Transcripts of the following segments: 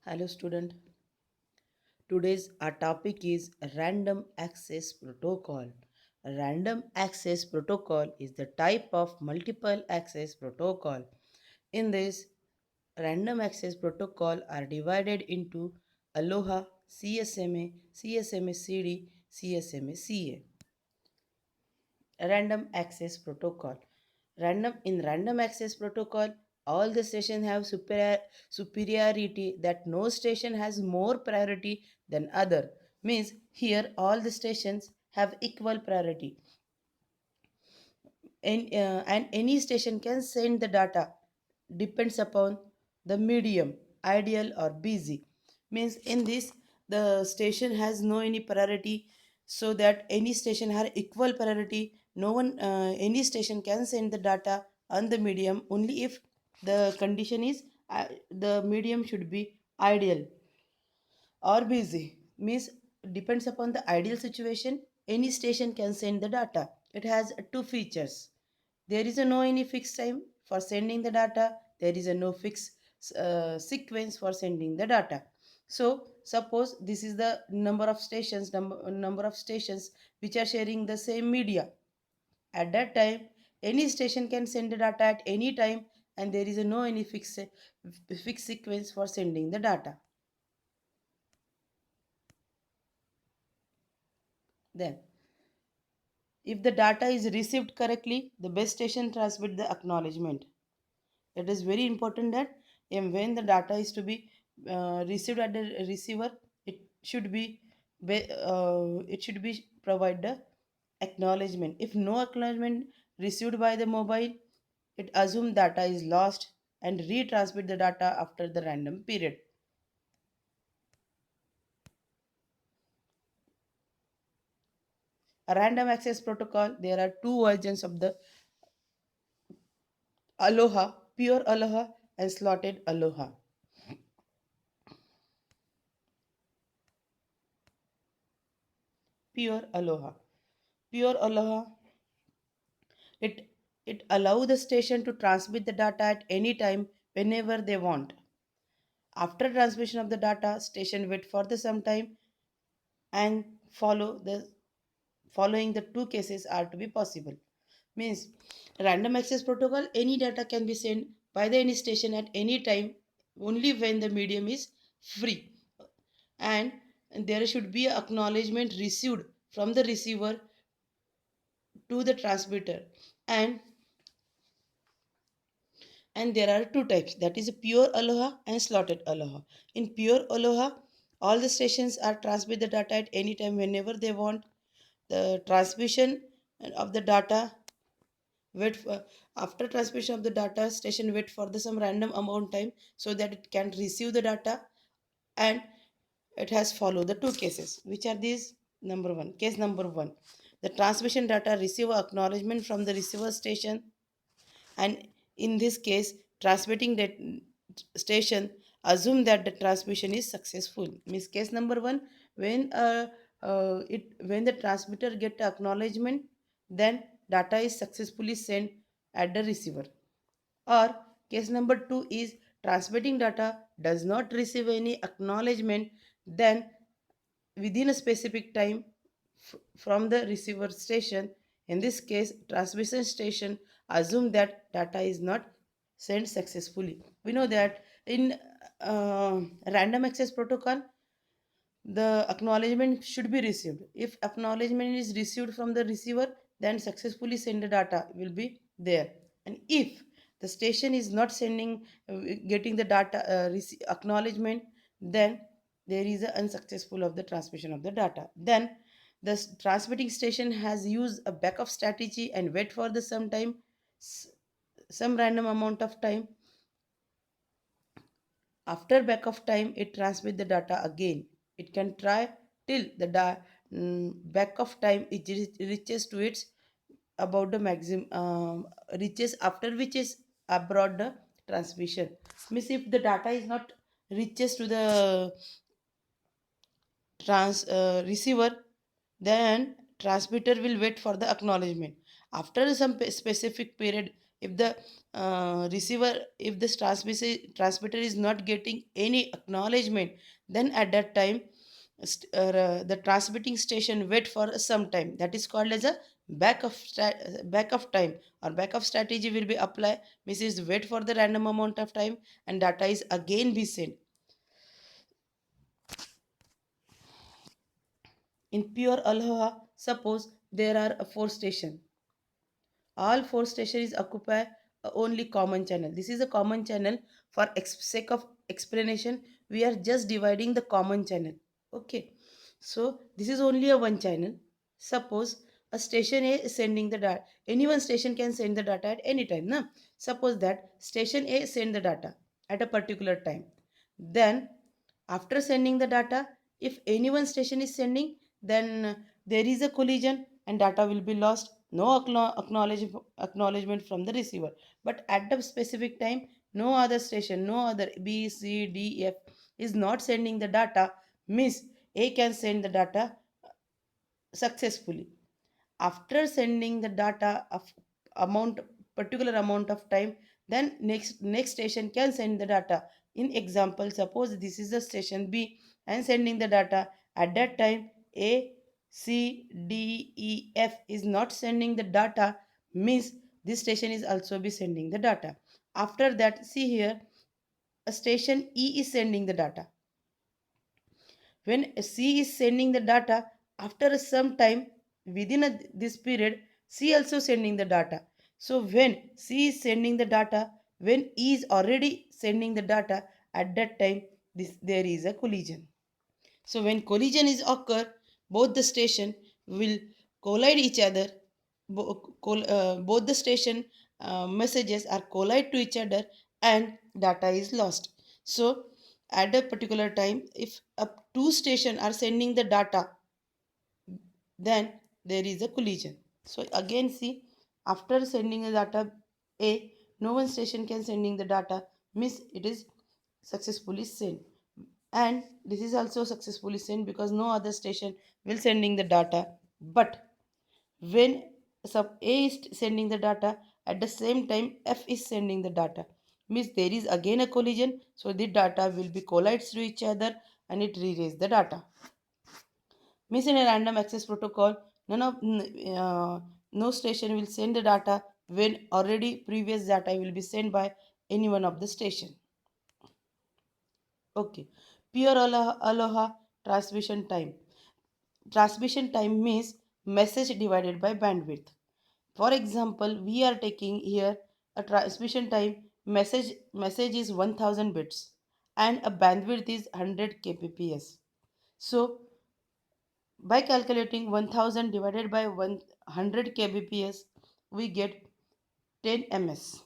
Hello student. Today's our topic is random access protocol. A random access protocol is the type of multiple access protocol. In this random access protocol are divided into Aloha, CSMA, CSMA-CD, CSMA-CA. Random access protocol. Random access protocol, all the stations have superiority, that no station has more priority than other. Means here all the stations have equal priority, and any station can send the data, depends upon the medium, ideal or busy. Means in this the station has no any priority, so that any station has equal priority. No one any station can send the data on the medium only if the condition is the medium should be ideal or busy. Means depends upon the ideal situation, any station can send the data. It has two features. There is a no any fixed time for sending the data. There is a no fixed sequence for sending the data. So suppose this is the number of stations which are sharing the same media. At that time, any station can send the data at any time, and there is a no any fixed sequence for sending the data. Then if the data is received correctly, the base station transmit the acknowledgement. It is very important that when the data is to be received at the receiver, it should be provide the acknowledgement. If no acknowledgement received by the mobile, it assume data is lost and retransmit the data after the random period. A random access protocol, there are two versions of the Aloha, pure Aloha and slotted Aloha. Pure Aloha. Pure Aloha, it it allow the station to transmit the data at any time whenever they want. After transmission of the data, station wait for the some time and following the two cases are to be possible. Means random access protocol, any data can be sent by the any station at any time only when the medium is free, and there should be acknowledgement received from the receiver to the transmitter. And there are two types, that is pure Aloha and slotted Aloha. In pure Aloha, all the stations are transmit the data at any time whenever they want. The transmission of the data wait for, after transmission of the data, station wait for the some random amount time so that it can receive the data, and it has followed the two cases. Which are these? Number one, case number one, the transmission data receive acknowledgement from the receiver station, and in this case transmitting that station assume that the transmission is successful. Means case number one, when when the transmitter get acknowledgement, then data is successfully sent at the receiver. Or case number two is transmitting data does not receive any acknowledgement, then within a specific time from the receiver station, in this case transmission station, assume that data is not sent successfully. We know that in random access protocol, the acknowledgement should be received. If acknowledgement is received from the receiver, then successfully send the data will be there. And if the station is not sending getting the data acknowledgement, then there is a unsuccessful of the transmission of the data. Then the transmitting station has used a backup strategy and wait for the some time, some random amount of time. After backup time, it transmit the data again. It can try till the backup time it reaches to its about the maximum reaches, after which is abroad the transmission. Means if the data is not reaches to the receiver, then transmitter will wait for the acknowledgement. After some specific period, If the receiver, if this transmitter is not getting any acknowledgement, then at that time the transmitting station wait for some time. That is called as a backup time, or backup strategy will be applied. Means is wait for the random amount of time and data is again be sent. In pure Aloha, suppose there are four stations. All four stations occupy only common channel. This is a common channel. For sake of explanation, we are just dividing the common channel. Okay. So this is only a one channel. Suppose a station A is sending the data. Any one station can send the data at any time. Na? Suppose that station A send the data at a particular time. Then after sending the data, if any one station is sending, then there is a collision and data will be lost. No acknowledgement from the receiver. But at the specific time, no other station, no other B, C, D, F is not sending the data. Means A can send the data successfully. After sending the data of amount, particular amount of time, then next station can send the data. In example, suppose this is the station B and sending the data. At that time, A, C, D, E, F is not sending the data. Means this station is also be sending the data. After that, see here, a station E is sending the data. When C is sending the data, after some time within this period, C also sending the data. So when C is sending the data, when E is already sending the data, at that time there is a collision. So when collision is occur, both the station will collide each other. Both the station messages are collide to each other and data is lost. So at a particular time, if two station are sending the data, then there is a collision. So again see, after sending the data A, no one station can sending the data, means it is successfully sent. And this is also successfully sent because no other station will sending the data. But when sub A is sending the data, at the same time F is sending the data, means there is again a collision. So the data will be collides to each other and it rerases the data. Means in a random access protocol, no station will send the data when already previous data will be sent by any one of the station. Okay. Pure Aloha transmission time. Transmission time means message divided by bandwidth. For example, we are taking here a transmission time, message is 1000 bits and a bandwidth is 100 kbps. So by calculating 1000 divided by 100 kbps, we get 10 ms.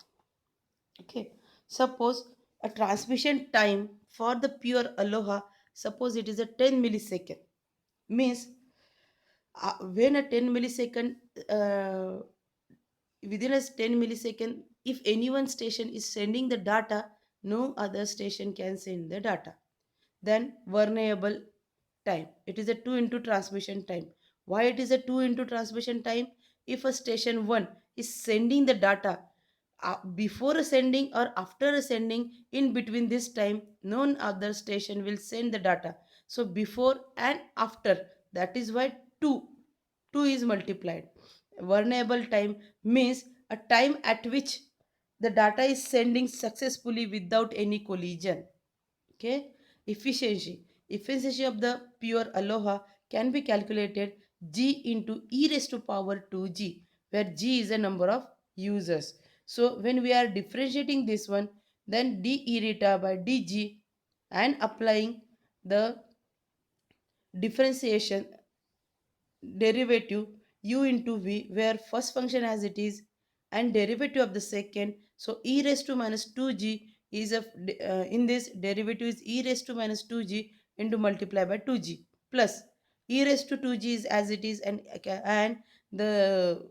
Okay. Suppose a transmission time for the pure Aloha, suppose it is a 10 millisecond. Means when a 10 millisecond, within a 10 millisecond, if any one station is sending the data, no other station can send the data. Then vulnerable time, it is a 2 into transmission time. Why it is a 2 into transmission time? If a station 1 is sending the data, before sending or after sending, in between this time no other station will send the data. So before and after, that is why 2 is multiplied. Vulnerable time means a time at which the data is sending successfully without any collision. Okay. Efficiency of the pure Aloha can be calculated g into e raised to power 2g, where g is a number of users. So when we are differentiating this one, then d e reta by dg and applying the differentiation derivative u into v, where first function as it is and derivative of the second. So e raised to minus 2g is a in this derivative is e raised to minus 2g into multiply by 2g plus e raised to 2g is as it is, and the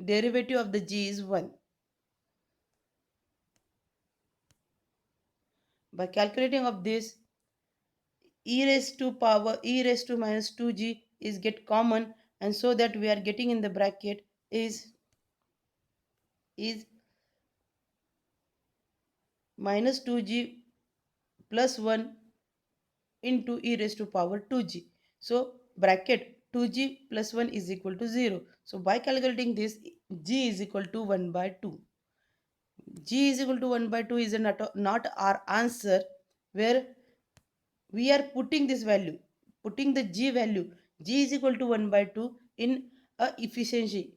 derivative of the g is 1. By calculating of this, e raised to minus 2g is get common, and so that we are getting in the bracket is minus 2g plus 1 into e raised to power 2g. So bracket 2g plus 1 is equal to 0. So by calculating this, g is equal to 1 by 2. G is equal to 1 by 2 is not our answer, where we are putting this value, putting the g value. G is equal to 1 by 2 in a efficiency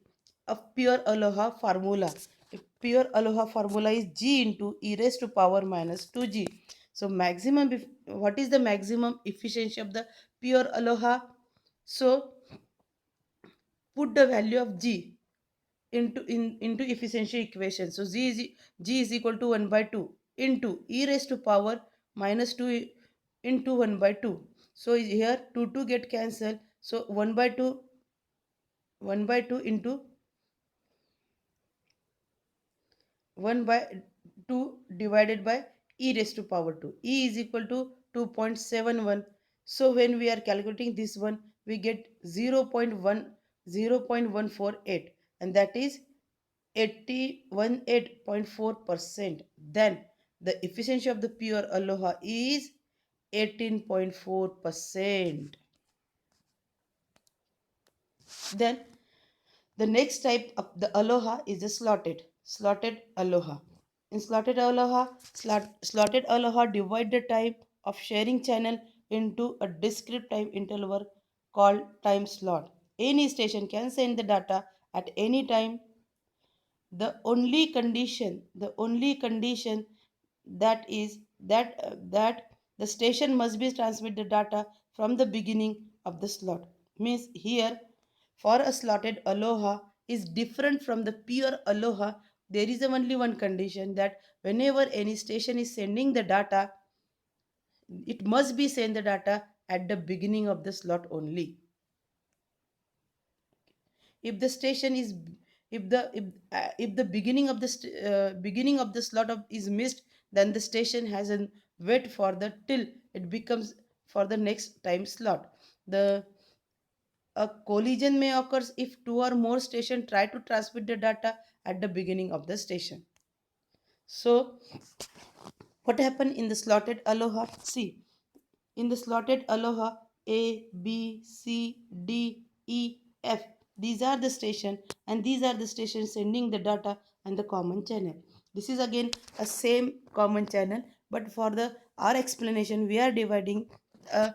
of pure aloha formula. If pure aloha formula is g into e raised to power minus 2g. So maximum, what is the maximum efficiency of the pure aloha? So put the value of g into efficiency equation. So g is equal to 1 by 2 into e raised to power minus 2 into 1 by 2. So here 2 get cancelled. So 1 by 2 into 1 by 2 divided by e raised to power 2. E is equal to 2.71. So when we are calculating this one, we get 0.148, and that is 8.4%. Then the efficiency of the pure aloha is 18.4%. Then the next type of the aloha is the slotted aloha. In slotted aloha divide the time of sharing channel into a discrete time interval called time slot. Any station can send the data at any time. The only condition that is that the station must be transmit the data from the beginning of the slot. Means here, for a slotted aloha is different from the pure aloha. There is only one condition, that whenever any station is sending the data, it must be send the data at the beginning of the slot only. If the station is if the beginning of the slot is missed, then the station has a wait for the till it becomes for the next time slot. The A collision may occur if two or more stations try to transmit the data at the beginning of the station. So what happened in the slotted aloha? See, in the slotted aloha, A, B, C, D, E, F. These are the station, and these are the stations sending the data and the common channel. This is again a same common channel, but for the our explanation we are dividing a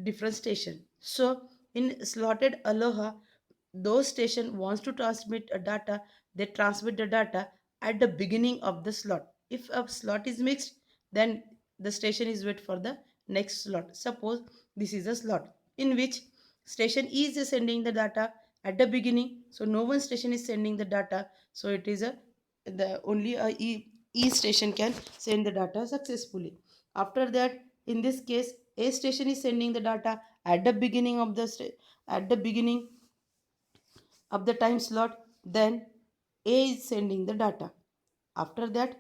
different station. So in slotted aloha, those station wants to transmit a data, they transmit the data at the beginning of the slot. If a slot is mixed, then the station is wait for the next slot. Suppose this is a slot in which station E is sending the data at the beginning, so no one station is sending the data, so it is a the only a E station can send the data successfully. After that, in this case, A station is sending the data at the beginning of the at the beginning of the time slot. Then A is sending the data. After that,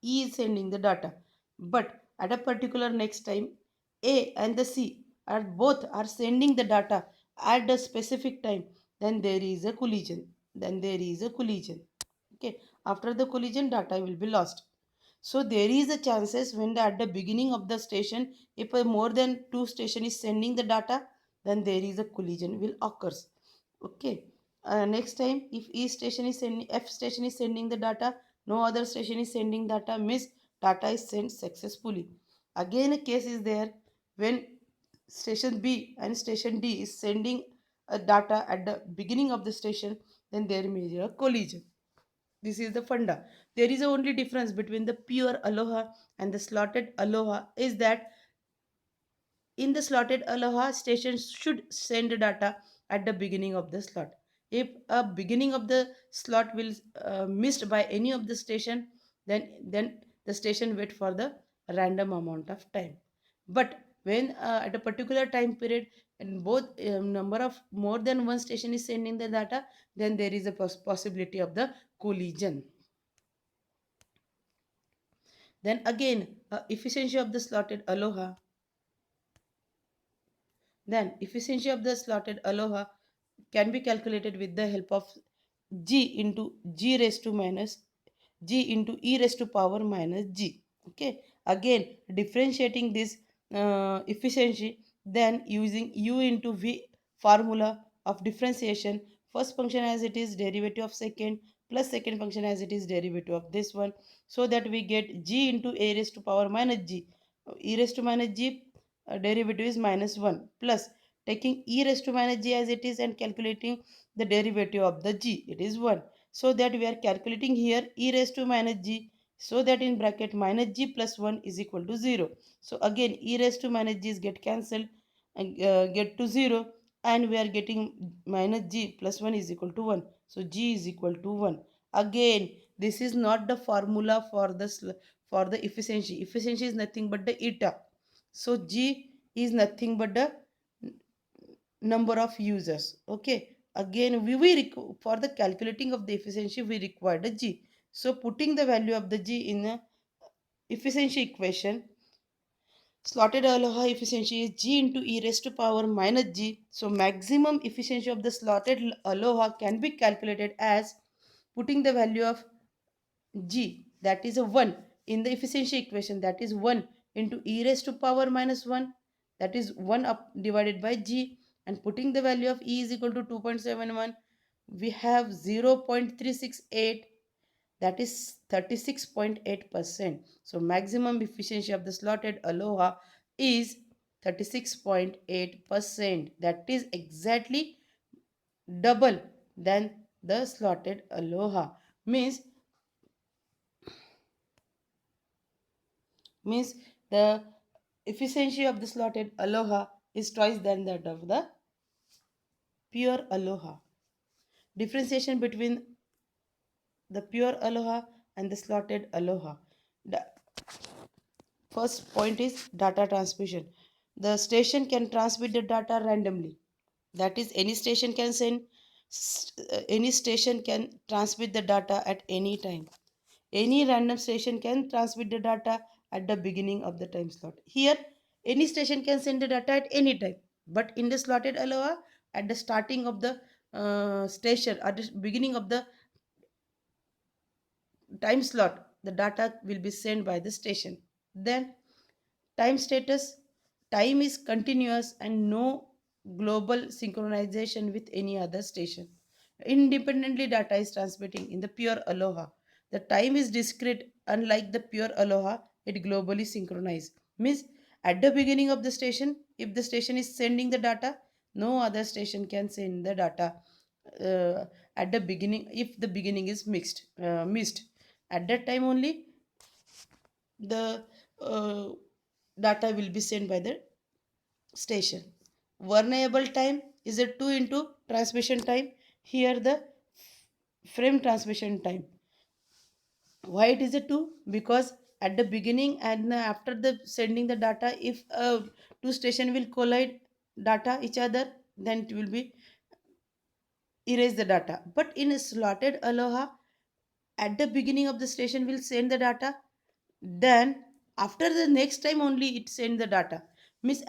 E is sending the data. But at a particular next time, A and the C are both are sending the data at a specific time. Then there is a collision. Then there is a collision. Okay. After the collision, data will be lost. So there is a chances when at the beginning of the station, if a more than two station is sending the data, then there is a collision will occurs. Okay. Next time, if E station is sending, F station is sending the data, no other station is sending data, means data is sent successfully. Again, a case is there when station B and station D is sending a data at the beginning of the station, then there may be a collision. This is the funda. There is a only difference between the pure aloha and the slotted aloha is that in the slotted aloha, stations should send data at the beginning of the slot. If a beginning of the slot will missed by any of the station, then the station wait for the random amount of time. But when at a particular time period and both number of more than one station is sending the data, then there is a possibility of the collision. Then again, efficiency of the slotted aloha. Then efficiency of the slotted aloha can be calculated with the help of g into g raised to minus g into e raised to power minus g. Okay, again differentiating this efficiency, then using u into v formula of differentiation, first function as it is derivative of second plus second function as it is derivative of this one, so that we get g into a raised to power minus g. E raised to minus g derivative is minus 1 plus taking e raised to minus g as it is and calculating the derivative of the g, it is 1, so that we are calculating here e raised to minus g, so that in bracket minus g plus 1 is equal to 0. So again e raised to minus g's get cancelled and get to 0, and we are getting minus g plus 1 is equal to 1. So g is equal to 1. Again this is not the formula for the for the efficiency. Efficiency is nothing but the eta. So g is nothing but the number of users. Okay, again for the calculating of the efficiency we require the g. So putting the value of the g in the efficiency equation, slotted aloha efficiency is g into e raised to power minus g. So maximum efficiency of the slotted aloha can be calculated as putting the value of g, that is a 1, in the efficiency equation, that is 1 into e raised to power minus 1, that is 1 up divided by g, and putting the value of e is equal to 2.71, we have 0.368, that is 36.8%. So maximum efficiency of the slotted aloha is 36.8%, that is exactly double than the slotted aloha. Means the efficiency of the slotted aloha is twice than that of the pure aloha. Differentiation between the pure aloha and the slotted aloha. The first point is data transmission. The station can transmit the data randomly. That is, any station can any station can transmit the data at any time. Any random station can transmit the data at the beginning of the time slot. Here, any station can send the data at any time. But in the slotted aloha, at the starting of the station, at the beginning of the time slot, the data will be sent by the station. Then, time status, time is continuous and no global synchronization with any other station. Independently, data is transmitting in the pure aloha. The time is discrete, unlike the pure aloha, it globally synchronized. Means at the beginning of the station, if the station is sending the data, no other station can send the data at the beginning if the beginning is missed. At that time only the uh, data will be sent by the station. Vulnerable time is a 2 into transmission time. Here the frame transmission time. Why it is a 2? Because at the beginning and after the sending the data, if two station will collide data each other, then it will be erase the data. But in a slotted aloha, at the beginning of the station will send the data, then after the next time only it send the data. Means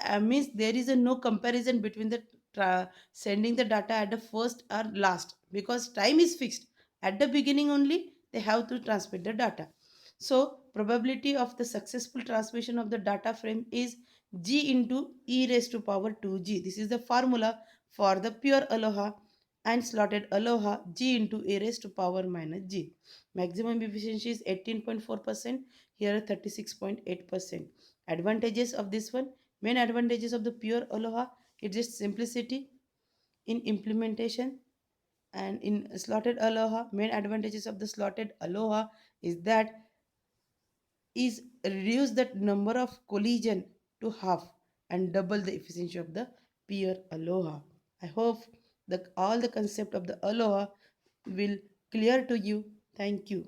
there is a no comparison between the sending the data at the first or last, because time is fixed. At the beginning only they have to transmit the data. So probability of the successful transmission of the data frame is g into e raised to power 2g. This is the formula for the pure aloha and slotted aloha, g into a raised to power minus g. Maximum efficiency is 18.4%, here 36.8%. Advantages of this one, main advantages of the pure aloha, it is simplicity in implementation. And in slotted aloha, main advantages of the slotted aloha is that is reduce the number of collision to half and double the efficiency of the pure aloha. I hope that all the concept of the aloha will clear to you. Thank you.